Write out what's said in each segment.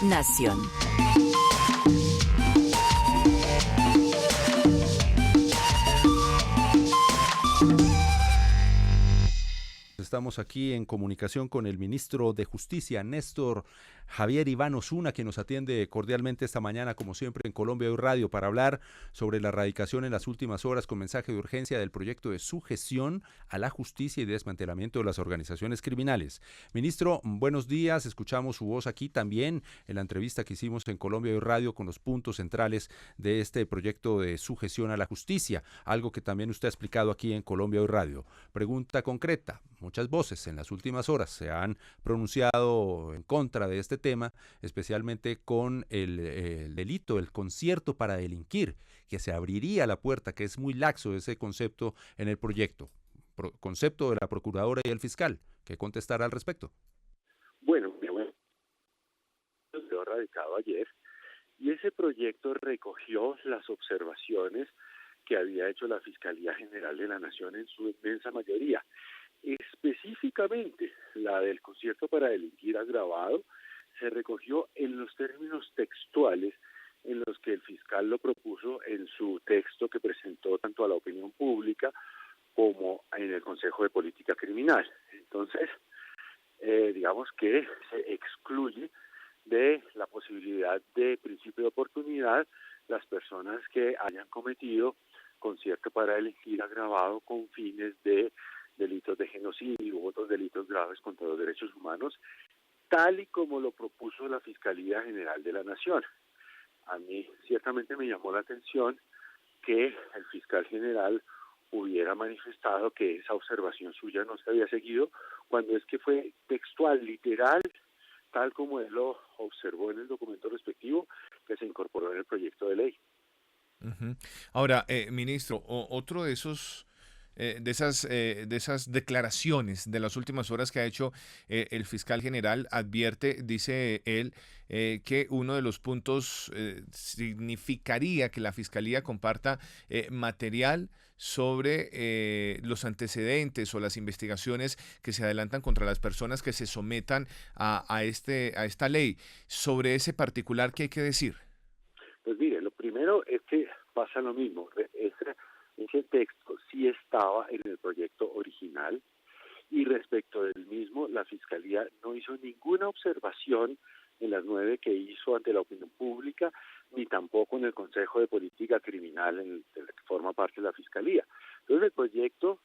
Nación. Estamos aquí en comunicación con el ministro de Justicia, Néstor Javier Iván Osuna, que nos atiende cordialmente esta mañana, como siempre, en Colombia Hoy Radio, para hablar sobre la erradicación en las últimas horas con mensaje de urgencia del proyecto de sujeción a la justicia y desmantelamiento de las organizaciones criminales. Ministro, buenos días. Escuchamos su voz aquí también en la entrevista que hicimos en Colombia Hoy Radio con los puntos centrales de este proyecto de sujeción a la justicia, algo que también usted ha explicado aquí en Colombia Hoy Radio. Pregunta concreta. Muchas voces en las últimas horas se han pronunciado en contra de este tema, especialmente con el delito, el concierto para delinquir, que se abriría la puerta, que es muy laxo ese concepto en el proyecto. Concepto de la procuradora y el fiscal. ¿Qué contestar al respecto? Bueno, quedó radicado ayer y ese proyecto recogió las observaciones que había hecho la Fiscalía General de la Nación en su inmensa mayoría. Específicamente, la del concierto para delinquir agravado se recogió en los términos textuales en los que el fiscal lo propuso en su texto que presentó tanto a la opinión pública como en el Consejo de Política Criminal. Entonces, digamos que se excluye de la posibilidad de principio de oportunidad las personas que hayan cometido concierto para delinquir agravado con fines de delitos de genocidio u otros delitos graves contra los derechos humanos, tal y como lo propuso la Fiscalía General de la Nación. A mí ciertamente me llamó la atención que el fiscal general hubiera manifestado que esa observación suya no se había seguido, cuando es que fue textual, literal, tal como él lo observó en el documento respectivo que se incorporó en el proyecto de ley. Uh-huh. Ahora, ministro, otro de esos de esas declaraciones de las últimas horas que ha hecho el fiscal general advierte, dice él, que uno de los puntos significaría que la fiscalía comparta material sobre los antecedentes o las investigaciones que se adelantan contra las personas que se sometan a esta ley. Sobre ese particular, ¿qué hay que decir? Pues mire, lo primero es que pasa lo mismo. Ese texto sí estaba en el proyecto original y respecto del mismo la Fiscalía no hizo ninguna observación en las 9 que hizo ante la opinión pública, ni tampoco en el Consejo de Política Criminal en el que forma parte de la Fiscalía. Entonces el proyecto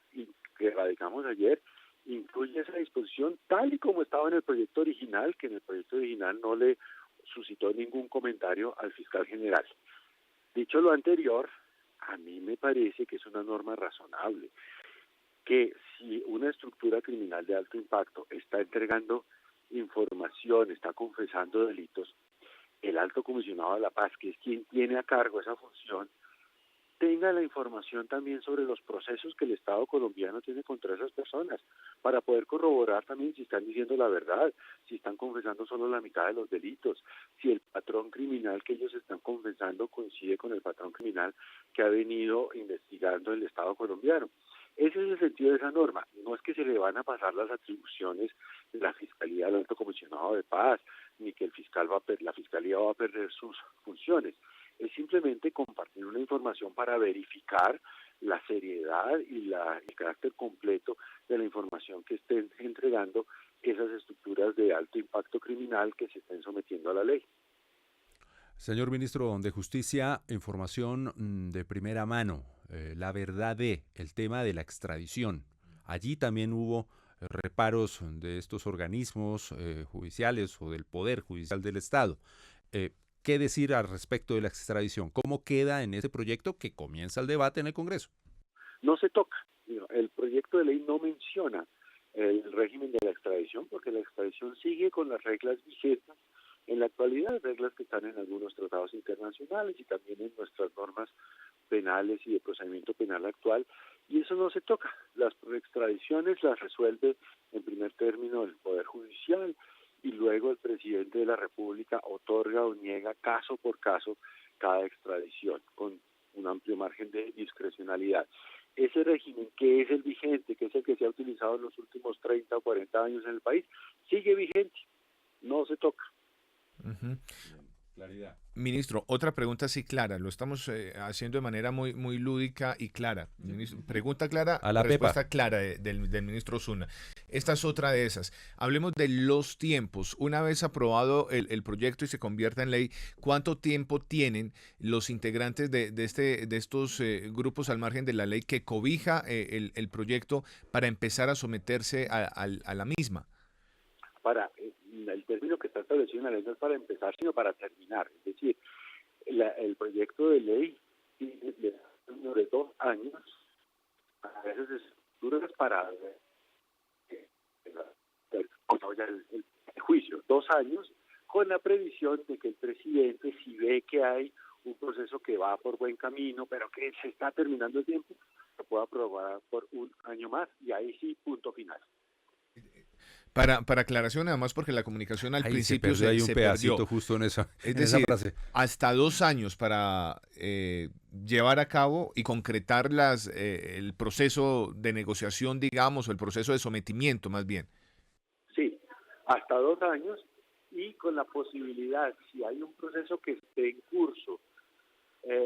que radicamos ayer incluye esa disposición tal y como estaba en el proyecto original, que en el proyecto original no le suscitó ningún comentario al fiscal general. Dicho lo anterior, a mí me parece que es una norma razonable, que si una estructura criminal de alto impacto está entregando información, está confesando delitos, el Alto Comisionado de la Paz, que es quien tiene a cargo esa función, tenga la información también sobre los procesos que el Estado colombiano tiene contra esas personas, para poder corroborar también si están diciendo la verdad, si están confesando solo la mitad de los delitos, si el patrón criminal que ellos están confesando coincide con el patrón criminal que ha venido investigando el Estado colombiano. Ese es el sentido de esa norma. No es que se le van a pasar las atribuciones de la Fiscalía al Alto Comisionado de Paz, ni que la Fiscalía va a perder sus funciones. Es simplemente compartir una información para verificar la seriedad y el carácter completo de la información que estén entregando esas estructuras de alto impacto criminal que se estén sometiendo a la ley. Señor ministro de Justicia, información de primera mano, la verdad el tema de la extradición. Allí también hubo reparos de estos organismos judiciales o del Poder Judicial del Estado. ¿Qué decir al respecto de la extradición? ¿Cómo queda en ese proyecto que comienza el debate en el Congreso? No se toca. El proyecto de ley no menciona el régimen de la extradición porque la extradición sigue con las reglas vigentes en la actualidad, reglas que están en algunos tratados internacionales y también en nuestras normas penales y de procedimiento penal actual, y eso no se toca. Las extradiciones las resuelve en primer término el Poder Judicial y luego el presidente de la República otorga o niega caso por caso cada extradición con un amplio margen de discrecionalidad. Ese régimen que es el vigente, que es el que se ha utilizado en los últimos 30 o 40 años en el país, sigue vigente, no se toca. Uh-huh. Claridad. Ministro, otra pregunta sí clara, lo estamos haciendo de manera muy lúdica y clara. Pregunta clara, A la Pepa. respuesta clara del ministro Osuna. Esta es otra de esas. Hablemos de los tiempos. Una vez aprobado el proyecto y se convierta en ley, ¿cuánto tiempo tienen los integrantes de estos grupos al margen de la ley que cobija el proyecto para empezar a someterse a la misma? El término que está establecido en la ley no es para empezar, sino para terminar. Es decir, el proyecto de ley tiene de 2 años, a veces es duras para el juicio, 2 años, con la previsión de que el presidente, si ve que hay un proceso que va por buen camino, pero que se está terminando el tiempo, lo pueda aprobar por 1 año más, y ahí sí, punto final. Para aclaración, además, porque la comunicación al Ahí principio se perdió ahí un se pedacito perdió. justo en esa Es en esa decir, frase. hasta 2 años para llevar a cabo y concretar el proceso de negociación, digamos, o el proceso de sometimiento, más bien. Sí, hasta 2 años, y con la posibilidad, si hay un proceso que esté en curso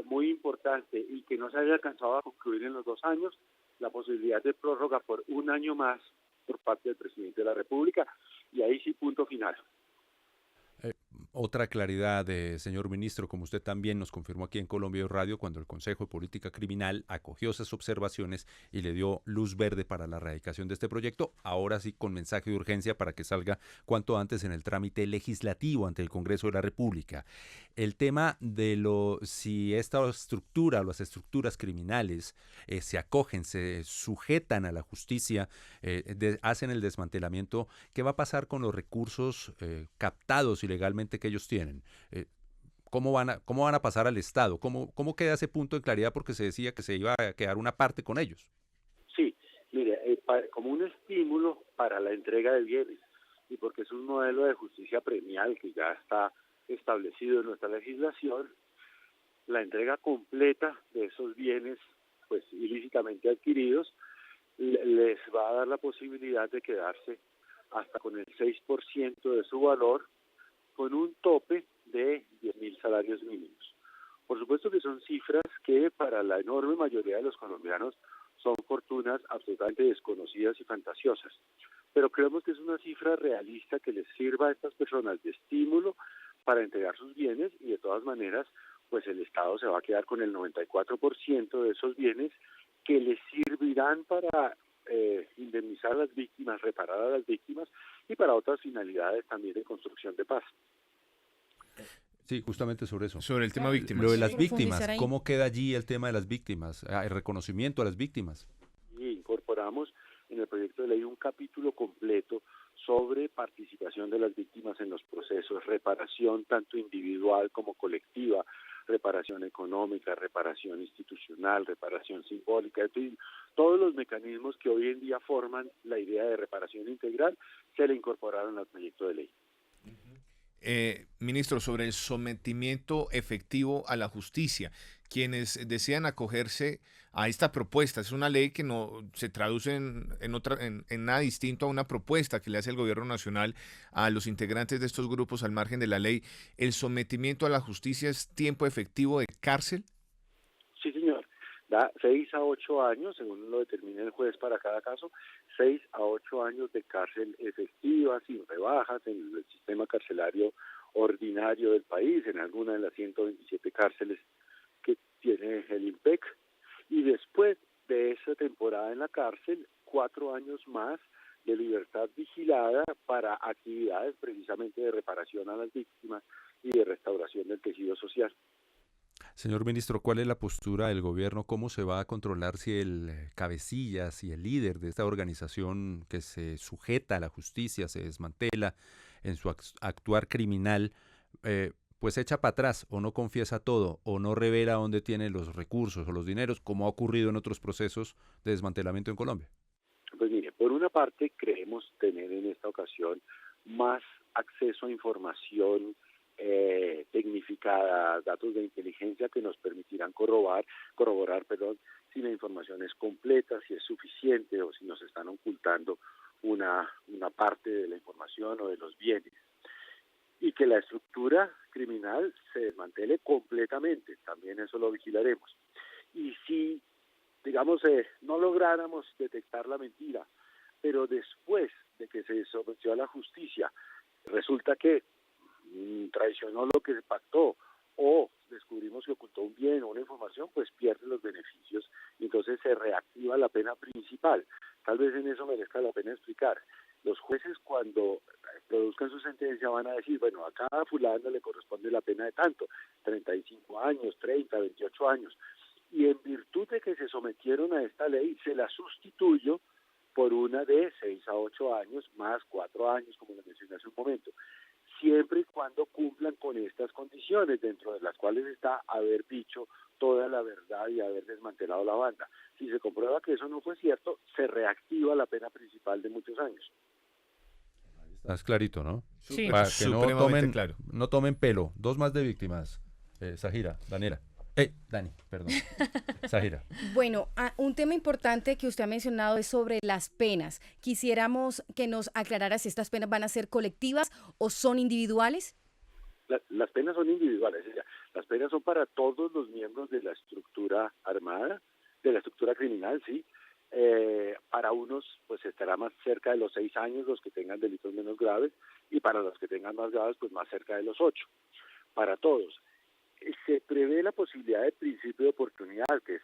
muy importante y que no se haya alcanzado a concluir en los 2 años, la posibilidad de prórroga por 1 año más por parte del presidente de la República, y ahí sí, punto final. Otra claridad, señor ministro, como usted también nos confirmó aquí en Colombia Radio, cuando el Consejo de Política Criminal acogió esas observaciones y le dio luz verde para la erradicación de este proyecto, ahora sí con mensaje de urgencia para que salga cuanto antes en el trámite legislativo ante el Congreso de la República. El tema de si esta estructura o las estructuras criminales se acogen, se sujetan a la justicia, hacen el desmantelamiento, ¿qué va a pasar con los recursos captados ilegalmente que ellos tienen? ¿Cómo van a pasar al Estado? ¿Cómo queda ese punto de claridad? Porque se decía que se iba a quedar una parte con ellos. Sí, mire, como un estímulo para la entrega de bienes, y porque es un modelo de justicia premial que ya está establecido en nuestra legislación, la entrega completa de esos bienes pues ilícitamente adquiridos les va a dar la posibilidad de quedarse hasta con el 6% de su valor, con un tope de 10.000 salarios mínimos. Por supuesto que son cifras que para la enorme mayoría de los colombianos son fortunas absolutamente desconocidas y fantasiosas, pero creemos que es una cifra realista que les sirva a estas personas de estímulo para entregar sus bienes, y de todas maneras pues el Estado se va a quedar con el 94% de esos bienes, que les servirán para indemnizar a las víctimas, reparar a las víctimas, y para otras finalidades también de construcción de paz. Sí, justamente sobre eso. Sobre el tema Claro, víctimas. Lo de las profundizar víctimas, ahí. ¿cómo queda allí el tema de las víctimas? El reconocimiento a las víctimas. Y incorporamos en el proyecto de ley un capítulo completo sobre participación de las víctimas en los procesos, reparación tanto individual como colectiva, reparación económica, reparación institucional, reparación simbólica, en fin, todos los mecanismos que hoy en día forman la idea de reparación integral se le incorporaron al proyecto de ley. Ministro, sobre el sometimiento efectivo a la justicia, quienes desean acogerse a esta propuesta, es una ley que no se traduce en nada distinto a una propuesta que le hace el gobierno nacional a los integrantes de estos grupos al margen de la ley. ¿El sometimiento a la justicia es tiempo efectivo de cárcel? Sí, señor. Da 6 a 8 años, según lo determine el juez para cada caso, 6 a 8 años de cárcel efectiva, sin rebajas, en el sistema carcelario ordinario del país, en alguna de las 127 cárceles que tiene el IMPEC. Y después de esa temporada en la cárcel, 4 años más de libertad vigilada para actividades precisamente de reparación a las víctimas y de restauración del tejido social. Señor ministro, ¿cuál es la postura del gobierno? ¿Cómo se va a controlar si el cabecilla, si el líder de esta organización que se sujeta a la justicia, se desmantela en su actuar criminal, pues echa para atrás o no confiesa todo o no revela dónde tiene los recursos o los dineros, como ha ocurrido en otros procesos de desmantelamiento en Colombia? Pues mire, por una parte creemos tener en esta ocasión más acceso a información tecnificada, datos de inteligencia que nos permitirán corroborar, si la información es completa, si es suficiente o si nos están ocultando una parte de la información o de los bienes. Y que la estructura estructura criminal se desmantele completamente, también eso lo vigilaremos. Y si, digamos, no lográramos detectar la mentira, pero después de que se sometió a la justicia, resulta que traicionó lo que se pactó o descubrimos que ocultó un bien o una información, pues pierde los beneficios y entonces se reactiva la pena principal. Tal vez en eso merezca la pena explicar. Los jueces cuando produzcan su sentencia van a decir, bueno, a cada fulano le corresponde la pena de tanto, 35 años, 30, 28 años, y en virtud de que se sometieron a esta ley, se la sustituyo por una de 6 a 8 años, más 4 años, como le mencioné hace un momento, siempre y cuando cumplan con estas condiciones, dentro de las cuales está haber dicho toda la verdad y haber desmantelado la banda. Si se comprueba que eso no fue cierto, se reactiva la pena principal de muchos años. Es clarito, ¿no? Sí. Para que Supremamente claro. no tomen pelo. 2 más de víctimas. Zahira, Dani, perdón. Zahira. Bueno, un tema importante que usted ha mencionado es sobre las penas. Quisiéramos que nos aclarara si estas penas van a ser colectivas o son individuales. Las penas son individuales, o sea, las penas son para todos los miembros de la estructura armada, de la estructura criminal, sí. Para unos, pues estará más cerca de los 6 años los que tengan delitos menos graves, y para los que tengan más graves, pues más cerca de los 8. Para todos. Se prevé la posibilidad de principio de oportunidad, que es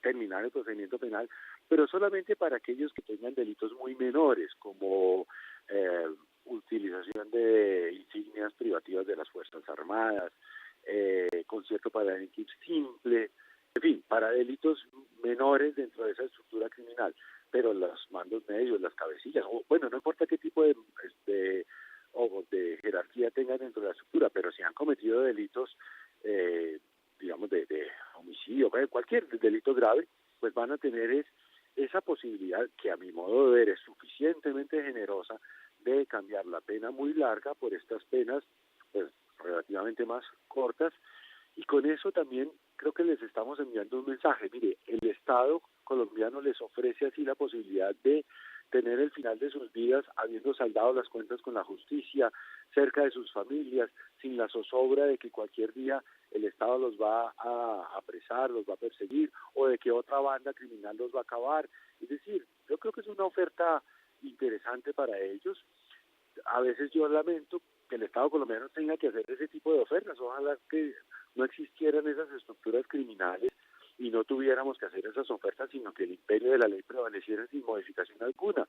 terminar el procedimiento penal, pero solamente para aquellos que tengan delitos muy menores, como utilización de insignias privativas de las Fuerzas Armadas, concierto para delinquir simple, en fin, para delitos menores dentro de esa estructura criminal, pero los mandos medios, las cabecillas, o bueno, no importa qué tipo de jerarquía tengan dentro de la estructura, pero si han cometido delitos, digamos, de homicidio, cualquier delito grave, pues van a tener esa posibilidad, que a mi modo de ver es suficientemente generosa, de cambiar la pena muy larga por estas penas pues relativamente más cortas, y con eso también creo que les estamos enviando un mensaje. Mire, el Estado colombiano les ofrece así la posibilidad de tener el final de sus vidas habiendo saldado las cuentas con la justicia, cerca de sus familias, sin la zozobra de que cualquier día el Estado los va a apresar, los va a perseguir, o de que otra banda criminal los va a acabar. Es decir, yo creo que es una oferta interesante para ellos. A veces yo lamento que el Estado colombiano tenga que hacer ese tipo de ofertas. Ojalá que no existieran esas estructuras criminales y no tuviéramos que hacer esas ofertas, sino que el imperio de la ley prevaleciera sin modificación alguna.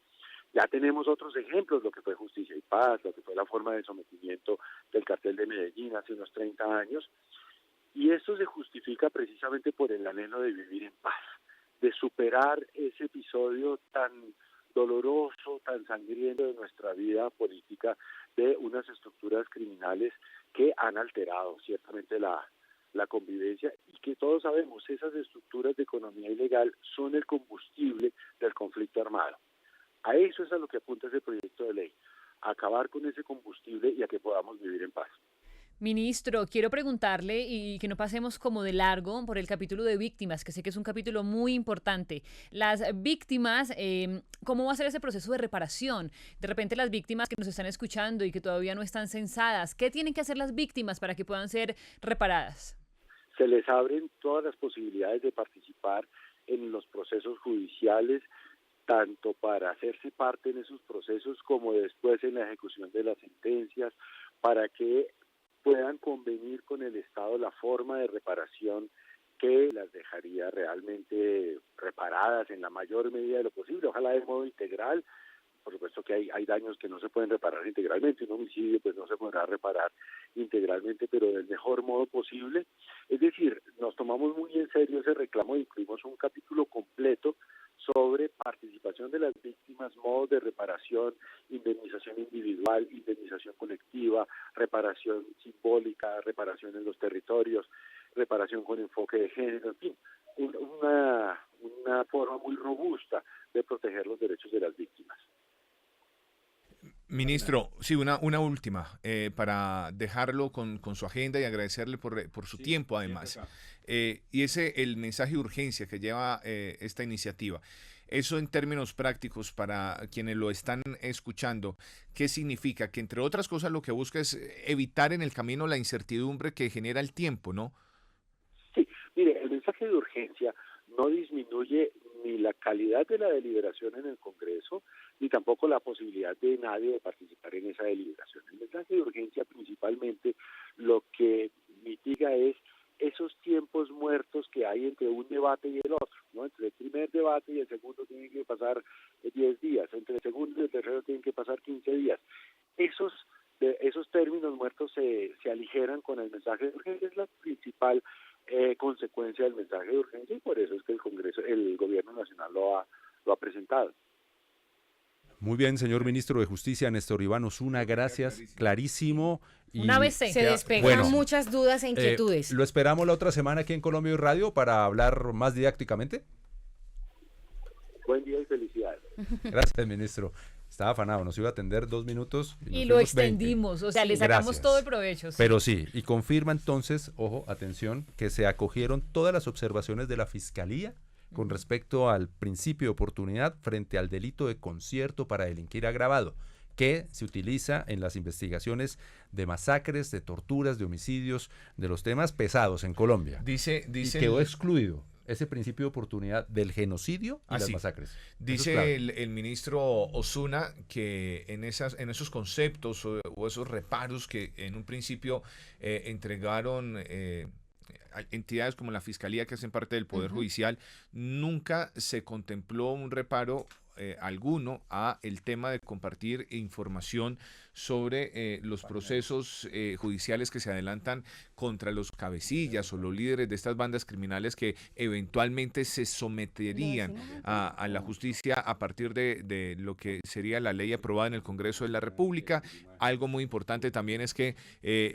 Ya tenemos otros ejemplos, lo que fue Justicia y Paz, lo que fue la forma de sometimiento del cartel de Medellín hace unos 30 años, y esto se justifica precisamente por el anhelo de vivir en paz, de superar ese episodio tan doloroso, tan sangriento de nuestra vida política, de unas estructuras criminales que han alterado ciertamente la convivencia, y que todos sabemos, esas estructuras de economía ilegal son el combustible del conflicto armado. A eso es a lo que apunta ese proyecto de ley, a acabar con ese combustible y a que podamos vivir en paz. Ministro, quiero preguntarle y que no pasemos como de largo por el capítulo de víctimas, que sé que es un capítulo muy importante. Las víctimas, ¿cómo va a ser ese proceso de reparación? De repente las víctimas que nos están escuchando y que todavía no están censadas, ¿qué tienen que hacer las víctimas para que puedan ser reparadas? Se les abren todas las posibilidades de participar en los procesos judiciales, tanto para hacerse parte en esos procesos como después en la ejecución de las sentencias, para que puedan convenir con el Estado la forma de reparación que las dejaría realmente reparadas en la mayor medida de lo posible, ojalá de modo integral. Por supuesto que hay daños que no se pueden reparar integralmente, un homicidio pues no se podrá reparar integralmente, pero del mejor modo posible. Es decir, nos tomamos muy en serio ese reclamo y incluimos un capítulo completo sobre participación de las víctimas, modos de reparación, indemnización individual, indemnización colectiva, reparación simbólica, reparación en los territorios, reparación con enfoque de género, en fin, una forma muy robusta de proteger los derechos de las víctimas. Ministro, sí, una última, para dejarlo con su agenda y agradecerle por su tiempo además. Y el mensaje de urgencia que lleva esta iniciativa. Eso en términos prácticos para quienes lo están escuchando, ¿qué significa? Que entre otras cosas lo que busca es evitar en el camino la incertidumbre que genera el tiempo, ¿no? Sí, mire, el mensaje de urgencia no disminuye ni la calidad de la deliberación en el Congreso, ni tampoco la posibilidad de nadie de participar en esa deliberación. El mensaje de urgencia principalmente lo que mitiga es esos tiempos muertos que hay entre un debate y el otro, ¿no? Entre el primer debate y el segundo tienen que pasar 10 días, entre el segundo y el tercero tienen que pasar 15 días. Esos términos muertos se aligeran con el mensaje de urgencia, es la principal consecuencia del mensaje de urgencia y por eso es que el Gobierno Nacional lo ha presentado. Muy bien, señor ministro de Justicia, Néstor Iván Osuna, gracias, clarísimo. Un ABC. Se despejan bueno, muchas dudas e inquietudes. ¿Lo esperamos la otra semana aquí en Colombia y Radio para hablar más didácticamente? Buen día y felicidades. Gracias, ministro. Estaba afanado, nos iba a atender 2 minutos. Y nos lo fuimos 20. extendimos, o sea, le sacamos Gracias. todo el provecho. Sí. Pero sí, y confirma entonces, ojo, atención, que se acogieron todas las observaciones de la Fiscalía con respecto al principio de oportunidad frente al delito de concierto para delinquir agravado, que se utiliza en las investigaciones de masacres, de torturas, de homicidios, de los temas pesados en Colombia. Dice Y quedó excluido ese principio de oportunidad del genocidio y las sí. masacres. Eso es Dice clave. el ministro Osuna que en esos conceptos o esos reparos que en un principio entregaron entidades como la Fiscalía, que hacen parte del Poder Judicial, nunca se contempló un reparo alguno a el tema de compartir información sobre los procesos judiciales que se adelantan contra los cabecillas o los líderes de estas bandas criminales que eventualmente se someterían a la justicia a partir de lo que sería la ley aprobada en el Congreso de la República. Algo muy importante también es que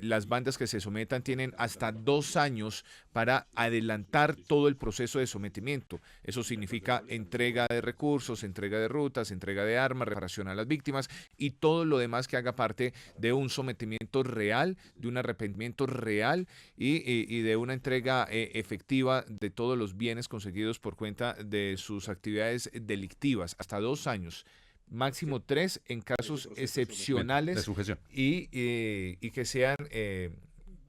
las bandas que se sometan tienen hasta 2 años para adelantar todo el proceso de sometimiento. Eso significa entrega de recursos, entrega de rutas, entrega de armas, reparación a las víctimas y todo lo demás que haga parte de un sometimiento real, de un arrepentimiento real y de una entrega efectiva de todos los bienes conseguidos por cuenta de sus actividades delictivas. Hasta 2 años. Máximo 3 en casos excepcionales de sujeción. Y que sean,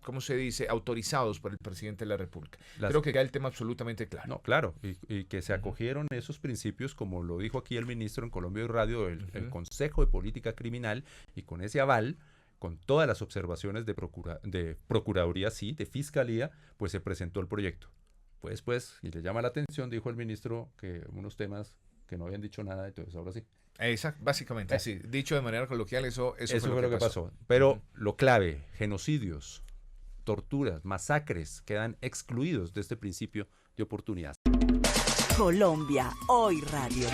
¿cómo se dice?, autorizados por el presidente de la República. Las- Creo que queda el tema absolutamente claro. No, claro, y que se acogieron esos principios, como lo dijo aquí el ministro en Colombia y Radio, el Consejo de Política Criminal, y con ese aval, con todas las observaciones de Procuraduría, sí, de Fiscalía, pues se presentó el proyecto. Pues, y le llama la atención, dijo el ministro, que unos temas que no habían dicho nada, entonces ahora sí. Básicamente, sí. Dicho de manera coloquial, eso fue lo que pasó. Pero lo clave, genocidios, torturas, masacres, quedan excluidos de este principio de oportunidad. Colombia Hoy Radio.